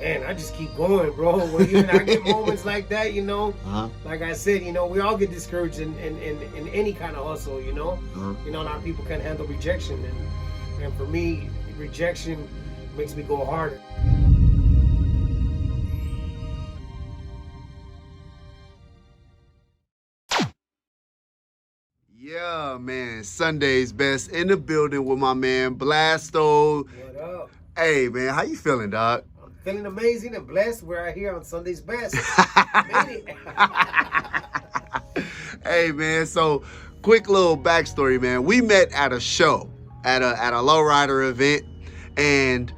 man, I just keep going, bro. When even I get moments like that, you know, like I said, you know, we all get discouraged in any kind of hustle, you know. You know, a lot of people can't handle rejection, and for me, rejection makes me go harder. Yeah, man. Sundayz Bezt in the building with my man Blasto. What up? Hey, man, how you feeling, dog? I'm feeling amazing and blessed. We're out here on Sundayz Bezt. Made it. Hey, man. So, quick little backstory, man. We met at a show, at a lowrider event, and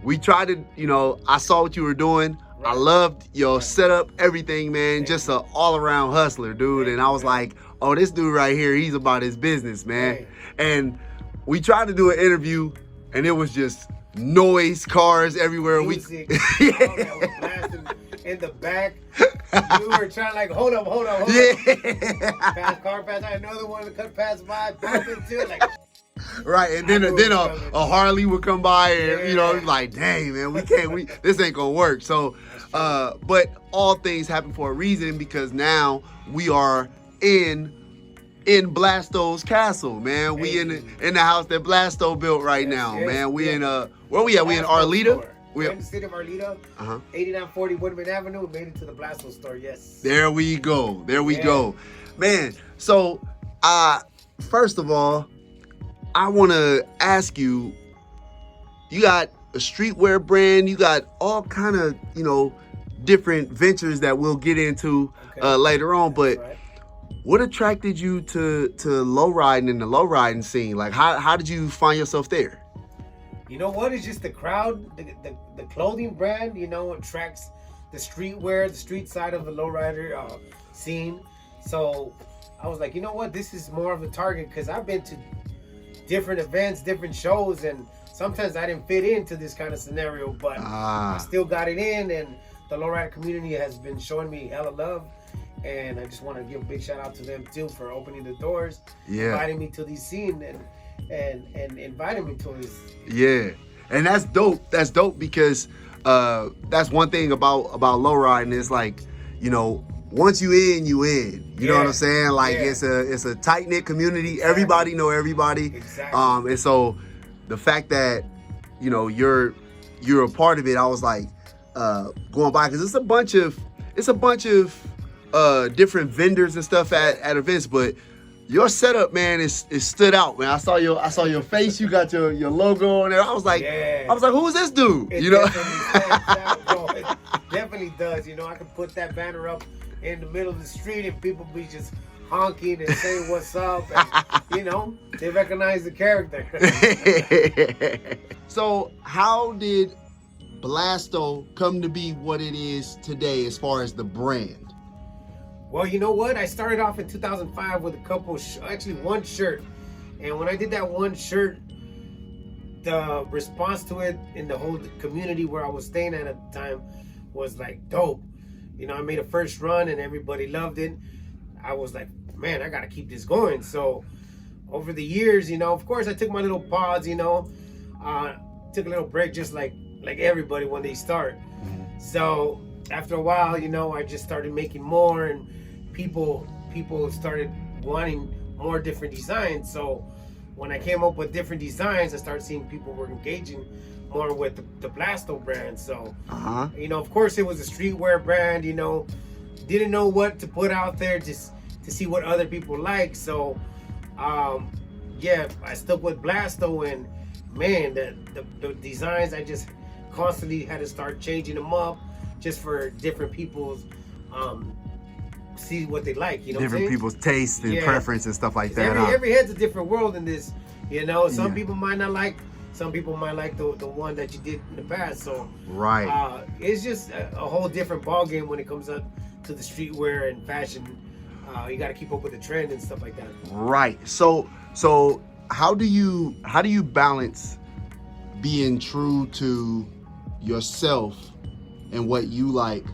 we tried to, you know, I saw what you were doing. I loved your setup, everything, man. Just an all-around hustler, dude. And I was like, oh, this dude right here, he's about his business, man. And we tried to do an interview, and it was just noise, cars everywhere. Music, all that was blasting in the back. We were trying like, hold up. Fast car pass. I had another one that cut past by, bumping too, like. Right, and then a Harley would come by, and you know, like, dang, man, this ain't gonna work. So, but all things happen for a reason, because now we are in Blasto's castle, man. We in the house that Blasto built right now, man. We in where we at? We in Arleta. We're in the city of Arleta, 8940 Woodman Avenue. We made it to the Blasto store. Yes. There we go. There we go, man. So, first of all, I want to ask you, you got a streetwear brand, you got all kind of, you know, different ventures that we'll get into later on, but what attracted you to lowriding and the lowriding scene? Like, how did you find yourself there? You know what? It's just the crowd, the clothing brand, you know, attracts the streetwear, the street side of the lowrider scene. So I was like, you know what? This is more of a target, because I've been to different events, different shows, and sometimes I didn't fit into this kind of scenario, but I still got it in, and the lowrider community has been showing me hella love, and I just want to give a big shout out to them too for opening the doors, inviting me to these scene and inviting me to this. Yeah, and that's dope. That's dope, because that's one thing about lowriding is, like, you know, once you in, you in. You know what I'm saying? Like, it's a tight-knit community. Everybody know everybody. And so the fact that, you know, you're a part of it, I was like, going by, because it's a bunch of different vendors and stuff at events, but your setup, man, is stood out, man. I saw your face. You got your logo on there. I was like, who is this dude? It, you know, it definitely does. You know, I can put that banner up in the middle of the street, and people be just honking and saying what's up, and, you know, they recognize the character. So how did Blasto come to be what it is today as far as the brand? Well, you know what? I started off in 2005 with a couple, actually one shirt. And when I did that one shirt, the response to it in the whole community where I was staying at the time was like dope. You know, I made a first run and everybody loved it. I was like, man, I gotta keep this going. So over the years, you know, of course I took my little pause, you know, took a little break, just like everybody when they start. So after a while, you know, I just started making more, and people started wanting more different designs. So when I came up with different designs, I started seeing people were engaging more with the Blasto brand. So, you know, of course it was a streetwear brand, you know, didn't know what to put out there just to see what other people like. So, yeah, I stuck with Blasto, and man, the designs, I just constantly had to start changing them up just for different people's, see what they like, you know, different people's taste and preference and stuff like that. Every head's a different world in this, you know. Some people might not like, some people might like the one that you did in the past. So it's just a whole different ball game when it comes up to the streetwear and fashion. You got to keep up with the trend and stuff like that. Right. So how do you balance being true to yourself and what you like,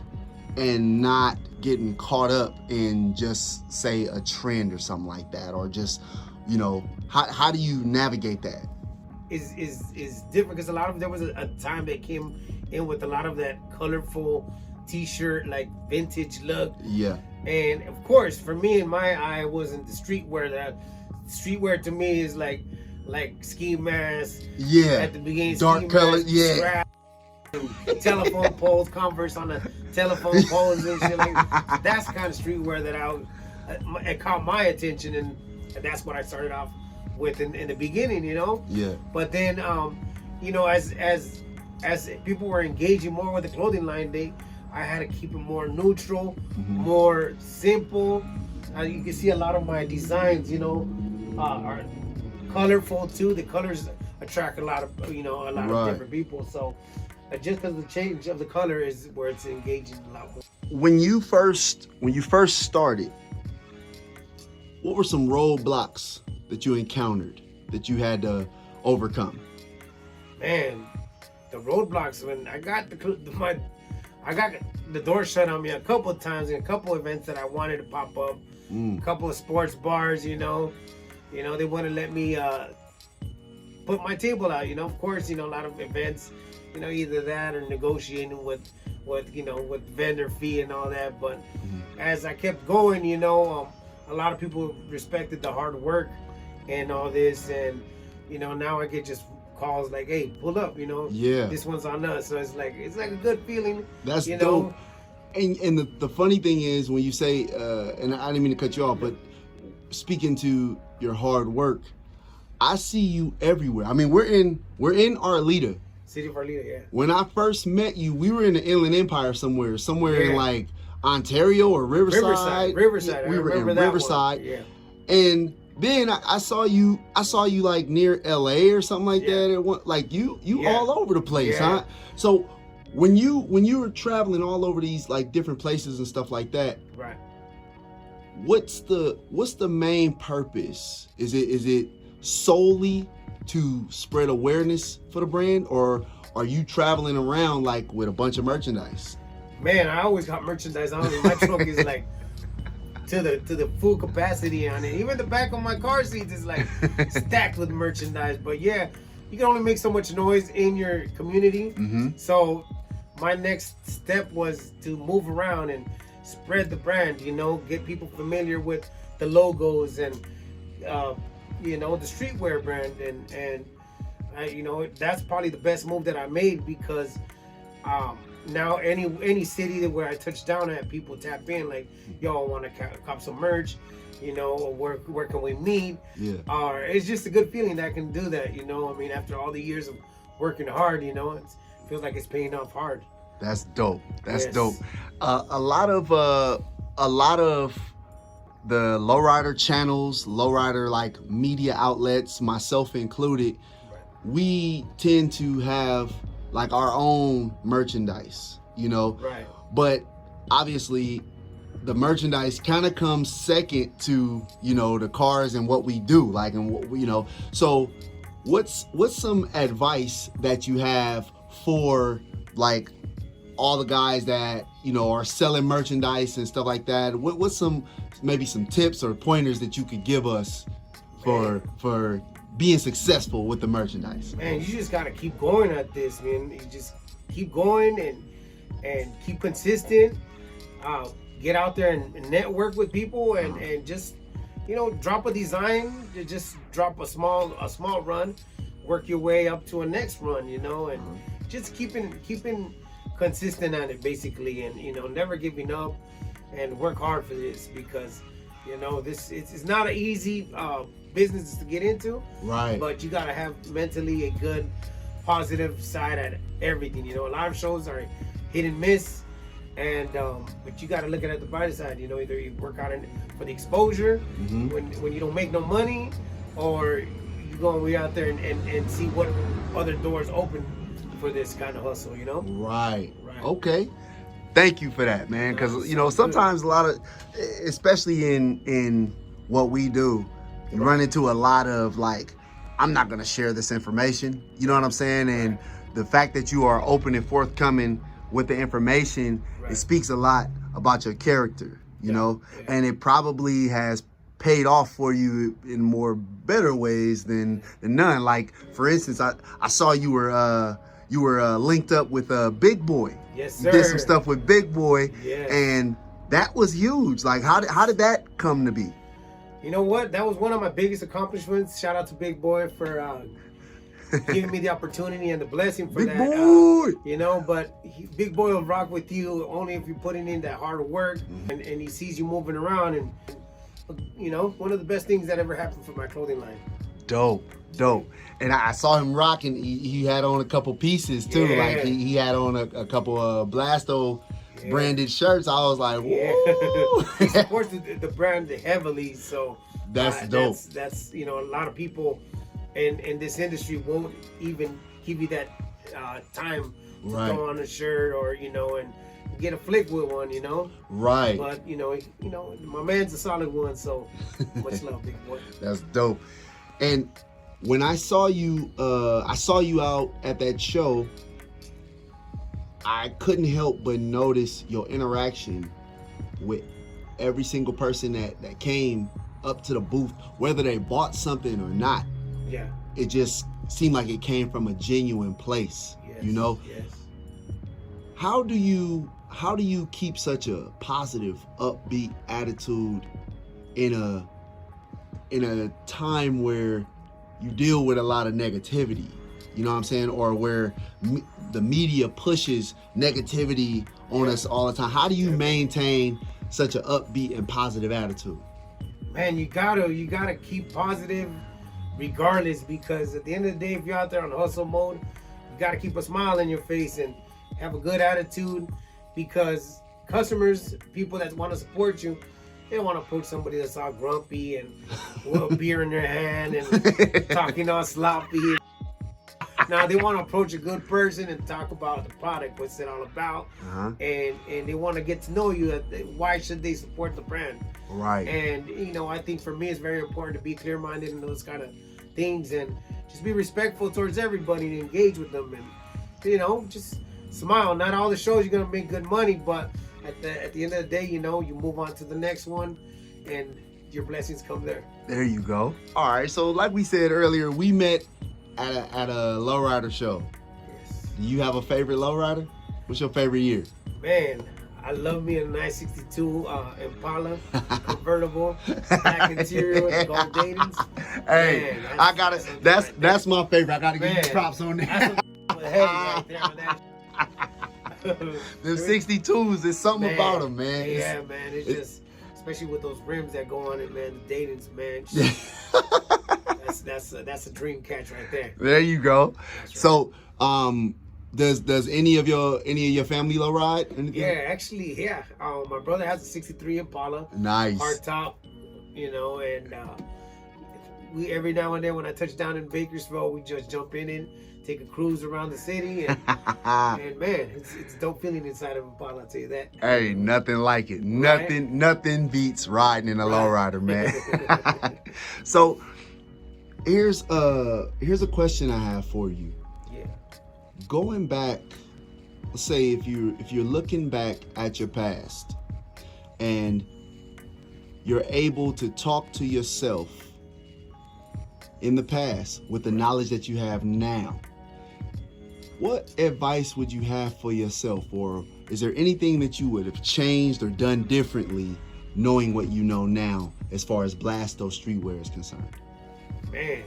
and not getting caught up in just, say, a trend or something like that, or just, you know, how do you navigate that? Is different, because a lot of there was a time that came in with a lot of that colorful t-shirt, like vintage look. Yeah. And of course, for me, in my eye, wasn't the streetwear. That streetwear to me is like ski masks. Yeah. At the beginning, dark colors. Yeah. Strap, telephone poles, Converse on the telephone poles and shit like that. That's the kind of streetwear that it caught my attention, and that's what I started off with in the beginning, you know. Yeah. But then, you know, as people were engaging more with the clothing line, I had to keep it more neutral, more simple. You can see a lot of my designs, you know, are colorful too. The colors attract a lot of, you know, of different people. So just because the change of the color is where it's engaging a lot more. When you first started, what were some roadblocks that you encountered that you had to overcome? Man, the roadblocks, when I got I got the door shut on me a couple of times in a couple of events that I wanted to pop up. A couple of sports bars, you know, they wouldn't let me put my table out, you know. Of course, you know, a lot of events, you know, either that or negotiating with vendor fee and all that. But as I kept going, you know, a lot of people respected the hard work and all this, and you know, now I get just calls like, hey, pull up, you know, this one's on us. So it's like a good feeling. That's you dope. know? And the funny thing is, when you say, and I didn't mean to cut you off, but speaking to your hard work, I see you everywhere. I mean, we're in Arleta. City of Arleta, yeah. When I first met you, we were in the Inland Empire somewhere in like Ontario or Riverside. Riverside. We were in Riverside. Yeah. And then I saw you like near LA or something like that. Like you all over the place, huh? So when you were traveling all over these like different places and stuff like that, right? What's the main purpose? Is it solely to spread awareness for the brand, or are you traveling around like with a bunch of merchandise? Man, I always got merchandise on me. My truck is like to the full capacity on it. Even the back of my car seats is like stacked with merchandise. But yeah, you can only make so much noise in your community. So my next step was to move around and spread the brand, you know, get people familiar with the logos and you know, the streetwear brand, and you know, that's probably the best move that I made, because now any city where I touch down at, people tap in like, yo, I want to cop some merch, you know, or where can we meet? Or it's just a good feeling that I can do that, you know. I mean, after all the years of working hard, you know, it feels like it's paying off hard. That's dope. That's dope. A lot of the lowrider channels, lowrider like media outlets, myself included, we tend to have like our own merchandise, you know. Right. But obviously the merchandise kind of comes second to, you know, the cars and what we do, like, and what, you know. So what's some advice that you have for like all the guys that, you know, are selling merchandise and stuff like that? What's maybe some tips or pointers that you could give us for being successful with the merchandise? Man, you just gotta keep going at this, man. You just keep going and keep consistent. Get out there and network with people, and just, you know, drop a design, just drop a small run, work your way up to a next run, you know, and just keeping consistent on it, basically, and, you know, never giving up, and work hard for this, because, you know, it's not an easy business to get into, right? But you gotta have mentally a good, positive side at everything. You know, a lot of shows are hit and miss, and but you gotta look at it the brighter side. You know, either you work out for the exposure when you don't make no money, or you gonna be out there and see what other doors open for this kind of hustle. You know, right. Okay. Thank you for that, man. Because, you know, sometimes a lot of, especially in what we do, you run into a lot of like, I'm not going to share this information. You know what I'm saying? And the fact that you are open and forthcoming with the information, it speaks a lot about your character, you know, and it probably has paid off for you in more better ways than none. Like, for instance, I saw you were you were linked up with Big Boy. Yes, You sir. did some stuff with Big Boy, Yes. and that was huge. Like, how did that come to be? You know what? That was one of my biggest accomplishments. Shout out to Big Boy for giving me the opportunity and the blessing for Big that. Boy. You know, but Big Boy will rock with you only if you're putting in that hard work, and he sees you moving around. And, you know, one of the best things that ever happened for my clothing line. Dope. And I saw him rocking. He had on a couple pieces too. Yeah. Like he had on a couple of Blasto branded shirts. I was like, whoa. He supports the brand heavily, so That's dope. That's you know, a lot of people in this industry won't even give you that time to go on a shirt or, you know, and get a flick with one, you know. Right. But you know, my man's a solid one, so much love, Big Boy. That's dope. And when I saw you out at that show, I couldn't help but notice your interaction with every single person that came up to the booth, whether they bought something or not. Yeah. It just seemed like it came from a genuine place. Yes. You know? Yes. How do you keep such a positive, upbeat attitude in a time where you deal with a lot of negativity, you know what I'm saying? Or where the media pushes negativity on us all the time. How do you maintain such an upbeat and positive attitude? Man, you gotta keep positive regardless, because at the end of the day, if you're out there on hustle mode, you gotta keep a smile on your face and have a good attitude, because customers, people that want to support you, they don't want to approach somebody that's all grumpy and with a beer in their hand and talking all sloppy. Now they want to approach a good person and talk about the product, what's it all about, and they want to get to know you. Why should they support the brand? Right. And you know, I think for me it's very important to be clear-minded in those kind of things, and just be respectful towards everybody and engage with them, and you know, just smile. Not all the shows you're gonna make good money, but at the end of the day, you know, you move on to the next one, and your blessings come there. There you go. All right. So like we said earlier, we met at a lowrider show. Yes. Do you have a favorite lowrider? What's your favorite year? Man, I love me a 962 Impala convertible, black interior with gold datings. Hey, Man, I gotta. That's my favorite. I gotta give you props on that. That's a heavy right there on that. Them 62s, there's something about them, man. Yeah, man. It's just, especially with those rims that go on it, man. The datings, man. That's a dream catch right there. There you go. Right. So, does any of your family low ride? Anything? Yeah, actually, yeah. My brother has a '63 Impala. Nice. Hard top, you know, and we every now and then when I touch down in Bakersfield, we just jump in, take a cruise around the city, and and man, it's dope feeling inside of Impala. I'll tell you that. Hey, nothing like it. Right? Nothing beats riding in a lowrider, man. So here's a question I have for you. Yeah. Going back, let's say if you're looking back at your past and you're able to talk to yourself in the past with the knowledge that you have now, what advice would you have for yourself? Or is there anything that you would have changed or done differently knowing what you know now as far as Blasto Streetwear is concerned? Man,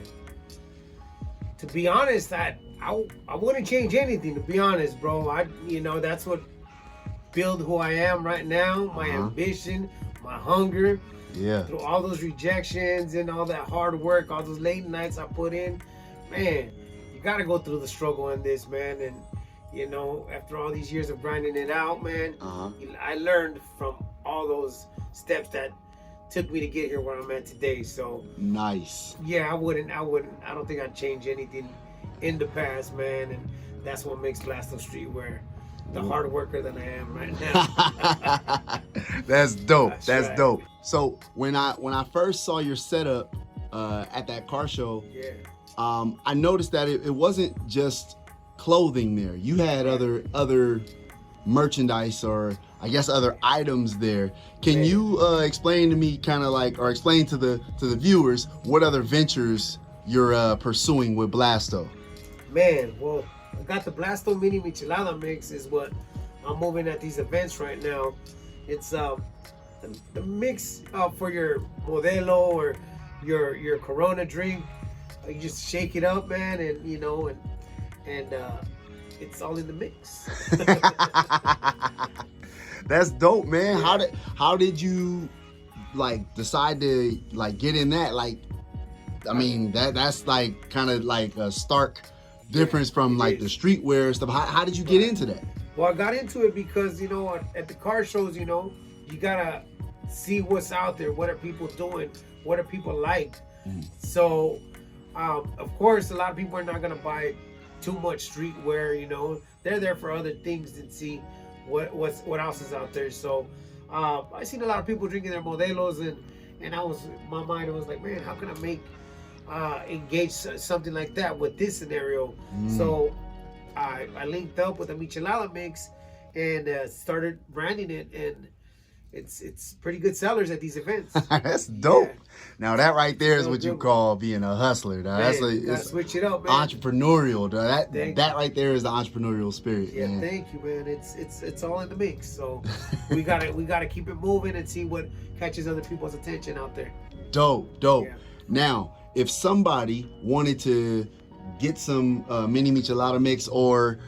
to be honest, I wouldn't change anything, to be honest, bro. That's what built who I am right now, my ambition, my hunger. Yeah. Through all those rejections and all that hard work, all those late nights I put in, man, you gotta go through the struggle in this, man. And you know, after all these years of grinding it out, man, I learned from all those steps that took me to get here where I'm at today. So nice. Yeah, I don't think I'd change anything in the past, man. And that's what makes Blasto Streetwear the hard worker that I am right now. That's dope. That's right. dope. So when I first saw your setup at that car show, I noticed that it wasn't just clothing there. You had other merchandise, or I guess other items there. Can you explain to me, kind of like, or explain to the viewers what other ventures you're pursuing with Blasto? Man, well, I got the Blasto Mini Michelada mix is what I'm moving at these events right now. It's the mix for your Modelo or your Corona drink. You just shake it up, man, and you know, and it's all in the mix. That's dope, man. Yeah. How did you like decide to like get in that? Like, I mean, that's like kind of like a stark difference from like the streetwear stuff. How did you get into that? Well, I got into it because, you know, at the car shows, you know, you gotta see what's out there. What are people doing? What are people like? So, of course, a lot of people are not gonna buy too much streetwear. You know, they're there for other things and see what else is out there. So, I seen a lot of people drinking their Modelos, and my mind was like, man, how can I engage something like that with this scenario? So I linked up with a Michelada mix and started branding it, and it's pretty good sellers at these events. That's dope. Yeah. Now that right there is So what you good. call being a hustler. Dog. That's Gotta switch it up, man. entrepreneurial. Dog. Thank That right there is the entrepreneurial spirit. Yeah, man. thank you, man. It's all in the mix. So we gotta keep it moving and see what catches other people's attention out there. Dope. Yeah. Now, if somebody wanted to get some mini michelada mix or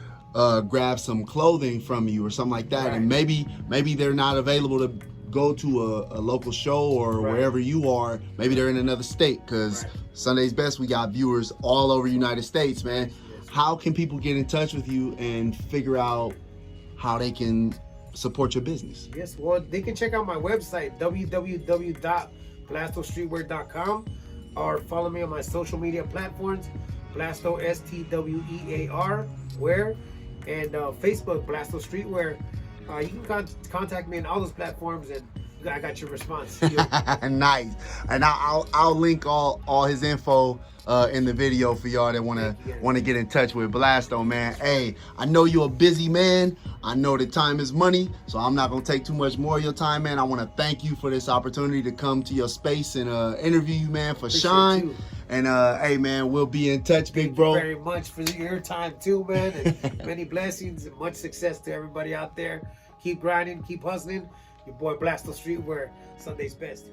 grab some clothing from you or something like that, Right. and maybe they're not available to go to a local show or Right. wherever you are, maybe they're in another state, because Right. Sundayz Bezt, we got viewers all over the United States, man. Yes. How can people get in touch with you and figure out how they can support your business? Yes, well, they can check out my website, www.blastostreetwear.com, or follow me on my social media platforms, Blasto STWEAR Wear, and Facebook, Blasto Streetwear. You can contact me on all those platforms, and I got your response. Nice. And I'll link all his info in the video for y'all that wanna get in touch with Blasto, man. Hey, I know you're a busy man. I know that time is money, so I'm not gonna take too much more of your time, man. I wanna thank you for this opportunity to come to your space and interview you, man, for Appreciate Shine. you. And hey, man, we'll be in touch, big Thank bro. you very much for your time too, man. And many blessings and much success to everybody out there. Keep grinding, keep hustling. Your boy Blasto Streetwear, Sundayz Bezt.